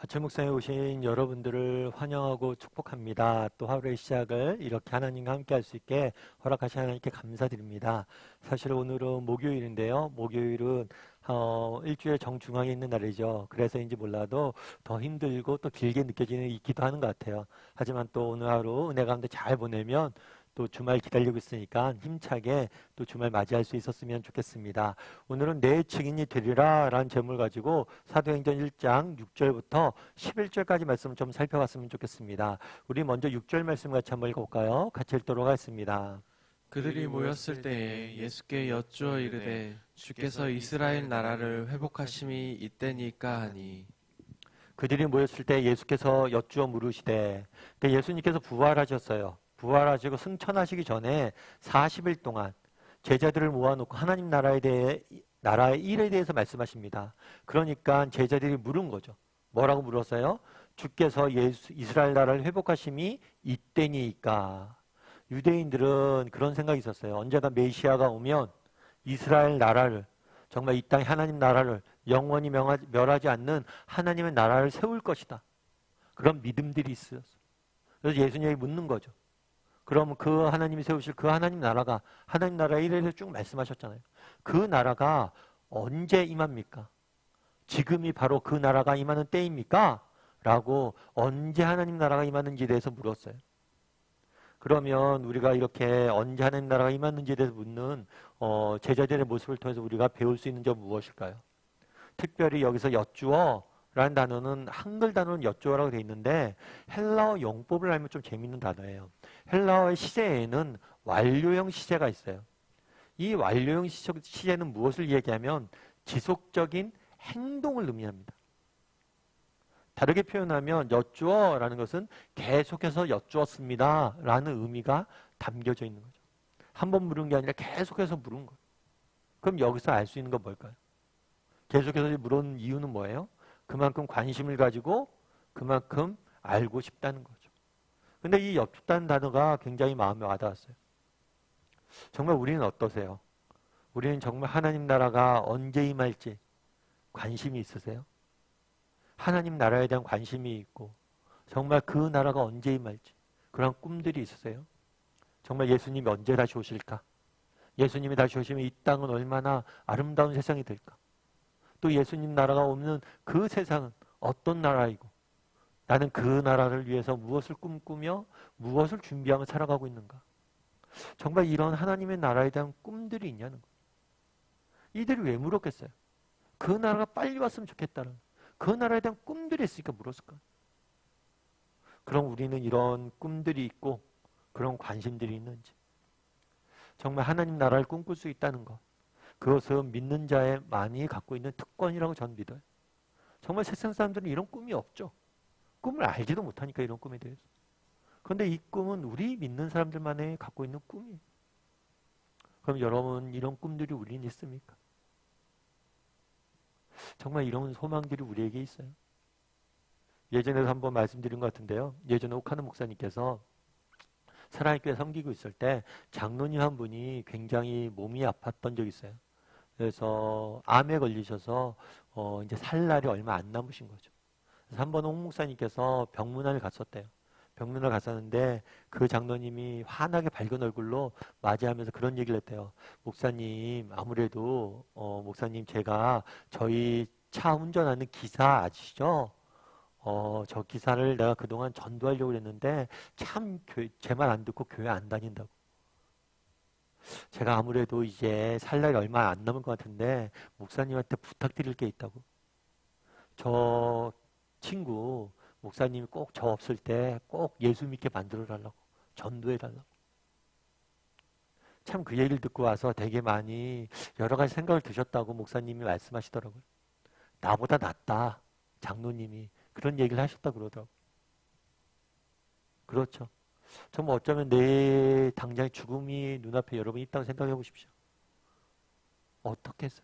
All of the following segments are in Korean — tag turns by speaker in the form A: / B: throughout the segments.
A: 가출 묵상에 오신 여러분들을 환영하고 축복합니다. 또 하루의 시작을 이렇게 하나님과 함께 할 수 있게 허락하신 하나님께 감사드립니다. 사실 오늘은 목요일인데요. 목요일은 일주일 정중앙에 있는 날이죠. 그래서인지 몰라도 더 힘들고 또 길게 느껴지는 있기도 하는 것 같아요. 하지만 또 오늘 하루 은혜 가운데 잘 보내면 또 주말 기다리고 있으니까 힘차게 또 주말 맞이할 수 있었으면 좋겠습니다. 오늘은 내 증인이 되리라 라는 제목을 가지고 사도행전 1장 6절부터 11절까지 말씀을 좀 살펴봤으면 좋겠습니다. 우리 먼저 6절 말씀 같이 한번 읽어볼까요? 같이 읽도록 하겠습니다.
B: 그들이 모였을 때에 예수께 여쭈어 이르되 주께서 이스라엘 나라를 회복하심이 이때니까 하니.
A: 그들이 모였을 때 예수께서 여쭈어 물으시되, 그러니까 예수님께서 부활하셨어요. 부활하시고 승천하시기 전에 40일 동안 제자들을 모아놓고 하나님 나라의 일에 대해서 말씀하십니다. 그러니까 제자들이 물은 거죠. 뭐라고 물었어요? 주께서 이스라엘 나라를 회복하심이 이때니까. 유대인들은 그런 생각이 있었어요. 언제나 메시아가 오면 이스라엘 나라를, 정말 이 땅의 하나님 나라를 영원히 멸하지 않는 하나님의 나라를 세울 것이다. 그런 믿음들이 있었어요. 그래서 예수님이 묻는 거죠. 그럼 그 하나님이 세우실 그 하나님 나라가, 하나님 나라의 일에 쭉 말씀하셨잖아요. 그 나라가 언제 임합니까? 지금이 바로 그 나라가 임하는 때입니까? 라고 언제 하나님 나라가 임하는지에 대해서 물었어요. 그러면 우리가 이렇게 언제 하나님 나라가 임하는지에 대해서 묻는 제자들의 모습을 통해서 우리가 배울 수 있는 점 무엇일까요? 특별히 여기서 여쭈어 라는 단어는 한글 단어는 여쭈어라고 되어 있는데 헬라어 용법을 알면 좀 재밌는 단어예요. 헬라어의 시제에는 완료형 시제가 있어요. 이 완료형 시제는 무엇을 얘기하면 지속적인 행동을 의미합니다. 다르게 표현하면 여쭈어라는 것은 계속해서 여쭈었습니다 라는 의미가 담겨져 있는 거죠. 한 번 물은 게 아니라 계속해서 물은 거예요. 그럼 여기서 알 수 있는 건 뭘까요? 계속해서 물은 이유는 뭐예요? 그만큼 관심을 가지고 그만큼 알고 싶다는 거죠. 근데 이 여쭙다는 단어가 굉장히 마음에 와닿았어요. 정말 우리는 어떠세요? 우리는 정말 하나님 나라가 언제 임할지 관심이 있으세요? 하나님 나라에 대한 관심이 있고 정말 그 나라가 언제 임할지 그런 꿈들이 있으세요? 정말 예수님이 언제 다시 오실까? 예수님이 다시 오시면 이 땅은 얼마나 아름다운 세상이 될까? 또 예수님 나라가 오면 그 세상은 어떤 나라이고 나는 그 나라를 위해서 무엇을 꿈꾸며 무엇을 준비하며 살아가고 있는가? 정말 이런 하나님의 나라에 대한 꿈들이 있냐는 거예요. 이들이 왜 물었겠어요? 그 나라가 빨리 왔으면 좋겠다는 그 나라에 대한 꿈들이 있으니까 물었을까? 그럼 우리는 이런 꿈들이 있고 그런 관심들이 있는지 정말 하나님 나라를 꿈꿀 수 있다는 것 그것은 믿는 자의 많이 갖고 있는 특권이라고 저는 믿어요. 정말 세상 사람들은 이런 꿈이 없죠. 꿈을 알지도 못하니까 이런 꿈에 대해서. 그런데 이 꿈은 우리 믿는 사람들만이 갖고 있는 꿈이에요. 그럼 여러분 이런 꿈들이 우리는 있습니까? 정말 이런 소망들이 우리에게 있어요. 예전에도 한번 말씀드린 것 같은데요. 예전에 옥하는 목사님께서 사랑의 교회 섬기고 있을 때 장로님 한 분이 굉장히 몸이 아팠던 적이 있어요. 그래서 암에 걸리셔서 이제 살 날이 얼마 안 남으신 거죠. 그래서 한번 옥 목사님께서 병문안을 갔었대요. 병문안을 갔었는데 그 장로님이 환하게 밝은 얼굴로 맞이하면서 그런 얘기를 했대요. 목사님 아무래도 목사님 제가 저희 차 운전하는 기사 아시죠? 저 기사를 내가 그동안 전도하려고 했는데 참 제 말 안 듣고 교회 안 다닌다고. 제가 아무래도 이제 살 날이 얼마 안 남은 것 같은데 목사님한테 부탁드릴 게 있다고. 저 친구 목사님이 꼭 저 없을 때 꼭 예수 믿게 만들어 달라고. 전도해 달라고. 참 그 얘기를 듣고 와서 되게 많이 여러 가지 생각을 드셨다고 목사님이 말씀하시더라고요. 나보다 낫다. 장로님이 그런 얘기를 하셨다고 그러더라고요. 그렇죠. 정말 어쩌면 내 당장의 죽음이 눈앞에 여러분이 있다고 생각해 보십시오. 어떻게 했어요?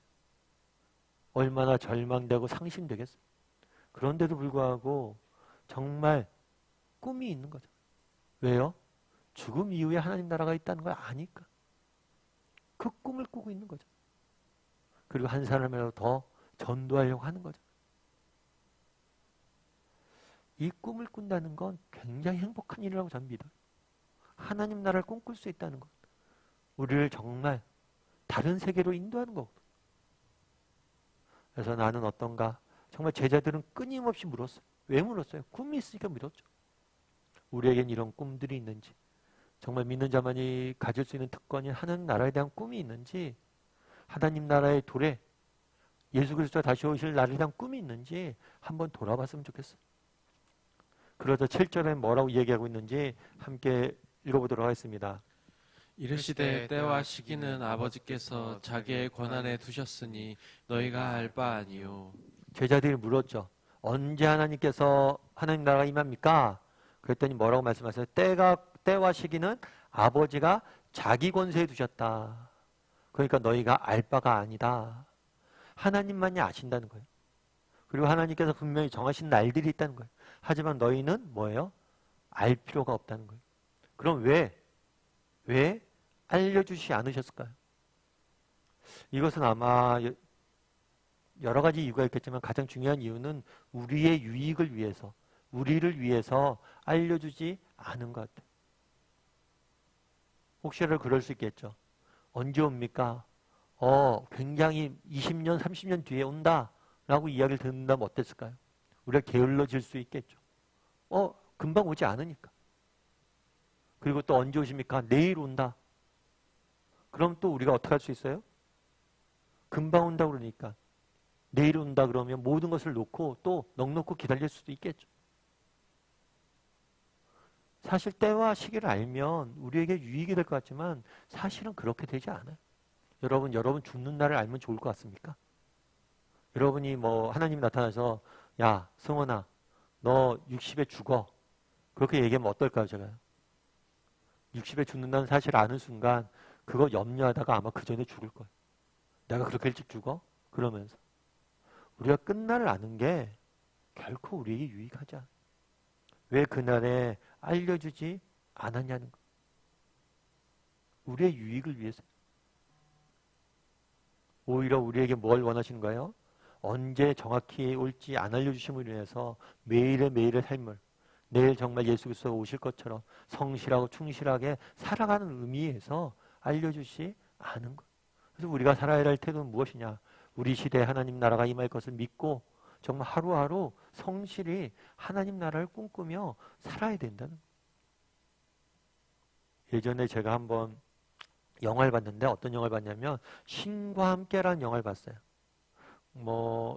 A: 얼마나 절망되고 상심되겠어요. 그런데도 불구하고 정말 꿈이 있는 거죠. 왜요? 죽음 이후에 하나님 나라가 있다는 걸 아니까. 그 꿈을 꾸고 있는 거죠. 그리고 한 사람이라도 더 전도하려고 하는 거죠. 이 꿈을 꾼다는 건 굉장히 행복한 일이라고 저는 믿어요. 하나님 나라를 꿈꿀 수 있다는 것. 우리를 정말 다른 세계로 인도하는 거거든. 그래서 나는 어떤가? 정말 제자들은 끊임없이 물었어요. 왜 물었어요? 꿈이 있으니까 물었죠. 우리에겐 이런 꿈들이 있는지, 정말 믿는 자만이 가질 수 있는 특권인 하나님 나라에 대한 꿈이 있는지, 하나님 나라의 도래, 예수 그리스도가 다시 오실 날에 대한 꿈이 있는지 한번 돌아봤으면 좋겠어요. 그러자 7절에 뭐라고 얘기하고 있는지 함께 읽어보도록 하겠습니다.
B: 이르시되 때와 시기는 아버지께서 자기의 권한에 두셨으니 너희가 알 바 아니요.
A: 제자들이 물었죠. 언제 하나님께서 하나님 나라가 임합니까? 그랬더니 뭐라고 말씀하세요? 때와 시기는 아버지가 자기 권세에 두셨다. 그러니까 너희가 알 바가 아니다. 하나님만이 아신다는 거예요. 그리고 하나님께서 분명히 정하신 날들이 있다는 거예요. 하지만 너희는 뭐예요? 알 필요가 없다는 거예요. 그럼 왜 알려주시지 않으셨을까요? 이것은 아마 여러 가지 이유가 있겠지만 가장 중요한 이유는 우리의 유익을 위해서, 우리를 위해서 알려주지 않은 것 같아요. 혹시라도 그럴 수 있겠죠. 언제 옵니까? 굉장히 20년, 30년 뒤에 온다 라고 이야기를 듣는다면 어땠을까요? 우리가 게을러질 수 있겠죠. 금방 오지 않으니까. 그리고 또 언제 오십니까? 내일 온다. 그럼 또 우리가 어떻게 할 수 있어요? 금방 온다 그러니까. 내일 온다 그러면 모든 것을 놓고 또 넋놓고 기다릴 수도 있겠죠. 사실 때와 시기를 알면 우리에게 유익이 될 것 같지만 사실은 그렇게 되지 않아요. 여러분 죽는 날을 알면 좋을 것 같습니까? 여러분이 하나님 나타나서 야 승원아 너 60에 죽어 그렇게 얘기하면 어떨까요? 제가 60에 죽는다는 사실을 아는 순간 그거 염려하다가 아마 그 전에 죽을 거예요. 내가 그렇게 일찍 죽어? 그러면서 우리가 끝날을 아는 게 결코 우리에게 유익하지 않아요. 왜 그날에 알려주지 않았냐는 거. 우리의 유익을 위해서. 오히려 우리에게 뭘 원하시는가요? 언제 정확히 올지 안 알려주심을 위해서 매일의 매일의 삶을 내일 정말 예수 그리스도가 오실 것처럼 성실하고 충실하게 살아가는 의미에서 알려주시 않은 것. 그래서 우리가 살아야 할 태도는 무엇이냐? 우리 시대에 하나님 나라가 임할 것을 믿고 정말 하루하루 성실히 하나님 나라를 꿈꾸며 살아야 된다는 거예요. 예전에 제가 한번 영화를 봤는데 어떤 영화를 봤냐면 신과 함께라는 영화를 봤어요.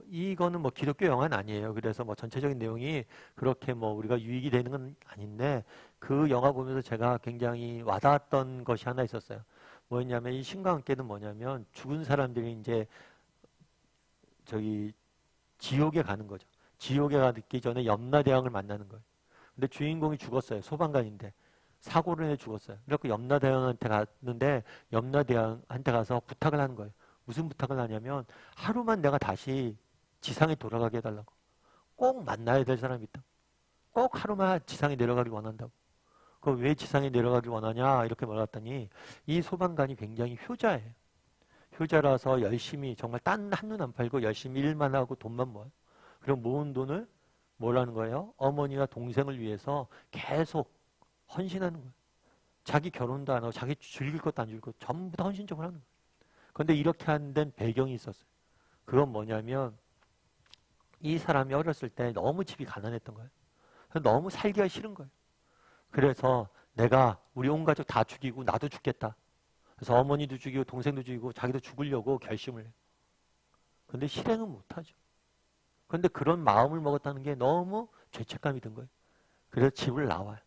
A: 이거는 기독교 영화는 아니에요. 그래서 전체적인 내용이 그렇게 우리가 유익이 되는 건 아닌데 그 영화 보면서 제가 굉장히 와닿았던 것이 하나 있었어요. 뭐였냐면 이 신과 함께는 뭐냐면 죽은 사람들이 이제 지옥에 가는 거죠. 지옥에 가기 전에 염라대왕을 만나는 거예요. 근데 주인공이 죽었어요. 소방관인데 사고로 인해 죽었어요. 그래서 염라대왕한테 갔는데 염라대왕한테 가서 부탁을 하는 거예요. 무슨 부탁을 하냐면 하루만 내가 다시 지상에 돌아가게 해달라고. 꼭 만나야 될 사람이 있다. 꼭 하루만 지상에 내려가길 원한다고. 그럼 왜 지상에 내려가길 원하냐 이렇게 말했더니 이 소방관이 굉장히 효자예요. 효자라서 열심히 정말 딴 한눈 안 팔고 열심히 일만 하고 돈만 모아요. 그럼 모은 돈을 뭐라는 거예요? 어머니와 동생을 위해서 계속 헌신하는 거예요. 자기 결혼도 안 하고 자기 즐길 것도 안 즐기고 전부 다 헌신적으로 하는 거예요. 그런데 이렇게 한 데는 배경이 있었어요. 그건 뭐냐면 이 사람이 어렸을 때 너무 집이 가난했던 거예요. 너무 살기가 싫은 거예요. 그래서 내가 우리 온 가족 다 죽이고 나도 죽겠다. 그래서 어머니도 죽이고 동생도 죽이고 자기도 죽으려고 결심을 해요. 그런데 실행은 못하죠. 그런데 그런 마음을 먹었다는 게 너무 죄책감이 든 거예요. 그래서 집을 나와요.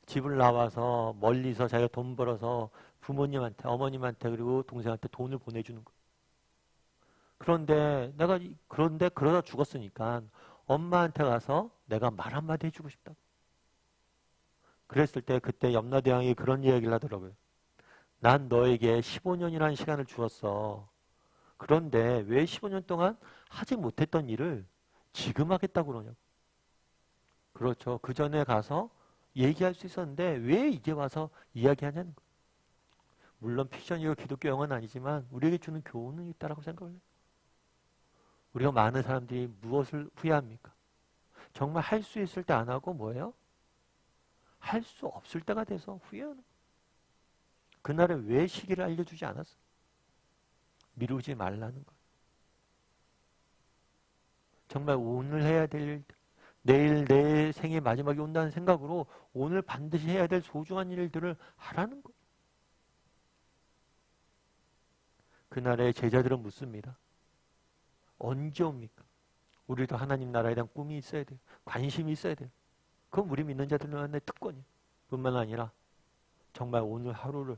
A: 집을 나와서 멀리서 자기가 돈 벌어서 부모님한테, 어머님한테 그리고 동생한테 돈을 보내주는 거예요. 그런데 그러다 죽었으니까 엄마한테 가서 내가 말 한마디 해주고 싶다고. 그랬을 때 그때 염라대왕이 그런 이야기를 하더라고요. 난 너에게 15년이라는 시간을 주었어. 그런데 왜 15년 동안 하지 못했던 일을 지금 하겠다고 그러냐고. 그렇죠. 그 전에 가서 얘기할 수 있었는데 왜 이제 와서 이야기하냐는 거예요. 물론 픽션이고 기독교 영화는 아니지만 우리에게 주는 교훈은 있다라고 생각을 해요. 우리가 많은 사람들이 무엇을 후회합니까? 정말 할 수 있을 때 안 하고 뭐예요? 할 수 없을 때가 돼서 후회하는 거예요. 그날에 왜 시기를 알려주지 않았어? 미루지 말라는 거예요. 정말 오늘 해야 될 일, 내일 내 생의 마지막이 온다는 생각으로 오늘 반드시 해야 될 소중한 일들을 하라는 거예요. 그날에 제자들은 묻습니다. 언제 옵니까? 우리도 하나님 나라에 대한 꿈이 있어야 돼요. 관심이 있어야 돼요. 그건 우리 믿는 자들만의 특권이에요. 뿐만 아니라 정말 오늘 하루를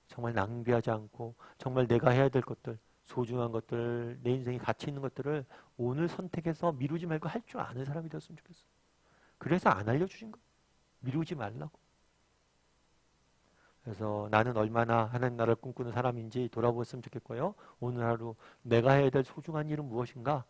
A: 정말 낭비하지 않고 정말 내가 해야 될 것들, 소중한 것들, 내 인생에 가치 있는 것들을 오늘 선택해서 미루지 말고 할 줄 아는 사람이 되었으면 좋겠어. 그래서 안 알려주신 거예요. 미루지 말라고. 그래서 나는 얼마나 하나님 나라를 꿈꾸는 사람인지 돌아보았으면 좋겠고요. 오늘 하루 내가 해야 될 소중한 일은 무엇인가?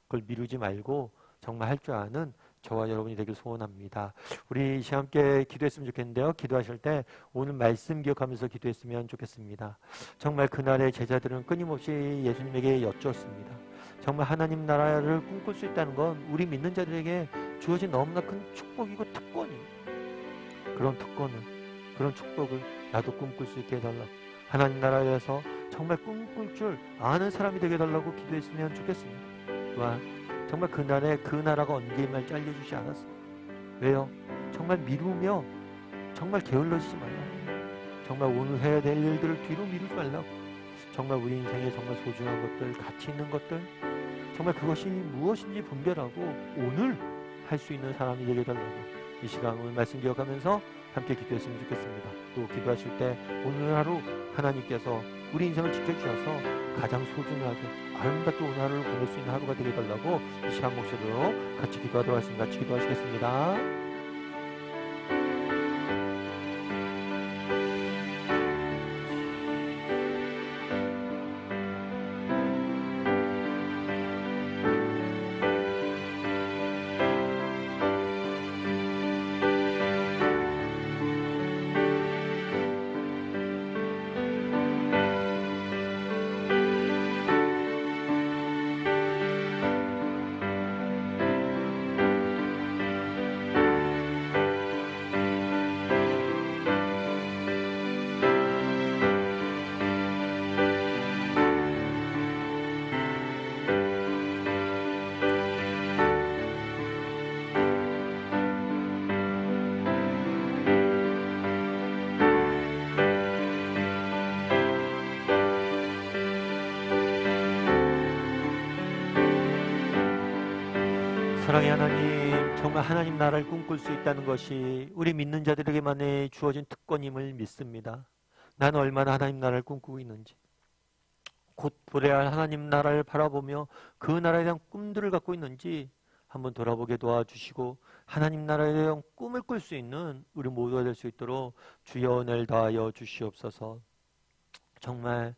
A: 그걸 미루지 말고 정말 할 줄 아는 저와 여러분이 되길 소원합니다. 우리 시간 함께 기도했으면 좋겠는데요. 기도하실 때 오늘 말씀 기억하면서 기도했으면 좋겠습니다. 정말 그날의 제자들은 끊임없이 예수님에게 여쭈었습니다. 정말 하나님 나라를 꿈꿀 수 있다는 건 우리 믿는 자들에게 주어진 너무나 큰 축복이고 특권이에요. 그런 특권을, 그런 축복을 나도 꿈꿀 수 있게 해달라고, 하나님 나라에서 정말 꿈꿀 줄 아는 사람이 되게 해달라고 기도했으면 좋겠습니다. 또한 정말 그날에 그 나라가 언제 임할지 알려주지 않았어요. 왜요? 정말 미루며 정말 게을러지지 말라고, 정말 오늘 해야 될 일들을 뒤로 미루지 말라고, 정말 우리 인생에 정말 소중한 것들, 가치 있는 것들, 정말 그것이 무엇인지 분별하고 오늘 할 수 있는 사람이 되게 해달라고 이 시간 오늘 말씀 기억하면서 함께 기도했으면 좋겠습니다. 또 기도하실 때 오늘 하루 하나님께서 우리 인생을 지켜주셔서 가장 소중하게 아름답게 오늘 하루를 보낼 수 있는 하루가 되게 해달라고 이 시간 목소리로 같이 기도하도록 하겠습니다. 같이 기도하시겠습니다. 사랑의 하나님, 정말 하나님 나라를 꿈꿀 수 있다는 것이 우리 믿는 자들에게만의 주어진 특권임을 믿습니다. 나는 얼마나 하나님 나라를 꿈꾸고 있는지, 곧 보래야 할 하나님 나라를 바라보며 그 나라에 대한 꿈들을 갖고 있는지 한번 돌아보게 도와주시고 하나님 나라에 대한 꿈을 꿀 수 있는 우리 모두가 될 수 있도록 주여 은혜를 더하여 주시옵소서. 정말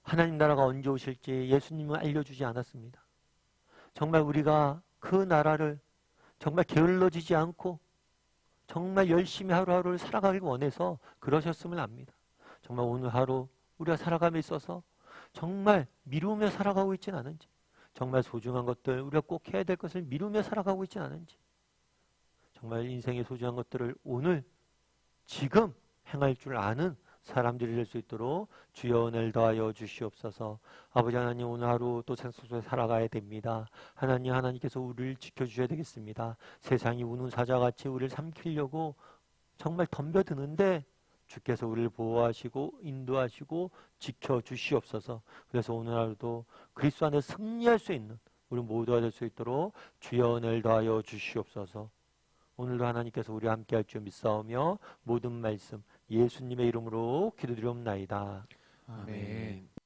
A: 하나님 나라가 언제 오실지 예수님은 알려주지 않았습니다. 정말 우리가 그 나라를 정말 게을러지지 않고 정말 열심히 하루하루를 살아가길 원해서 그러셨음을 압니다. 정말 오늘 하루 우리가 살아감에 있어서 정말 미루며 살아가고 있진 않은지, 정말 소중한 것들, 우리가 꼭 해야 될 것을 미루며 살아가고 있진 않은지, 정말 인생의 소중한 것들을 오늘 지금 행할 줄 아는 사람들이 될 수 있도록 주여 은혜를 더하여 주시옵소서. 아버지 하나님, 오늘 하루 또 세상 속에 살아가야 됩니다. 하나님께서 우리를 지켜주셔야 되겠습니다. 세상이 우는 사자같이 우리를 삼키려고 정말 덤벼드는데 주께서 우리를 보호하시고 인도하시고 지켜주시옵소서. 그래서 오늘 하루도 그리스도 안에서 승리할 수 있는 우리 모두가 될 수 있도록 주여 은혜를 더하여 주시옵소서. 오늘도 하나님께서 우리와 함께할 줄 믿사오며 모든 말씀 예수님의 이름으로 기도드리옵나이다.
B: 아멘.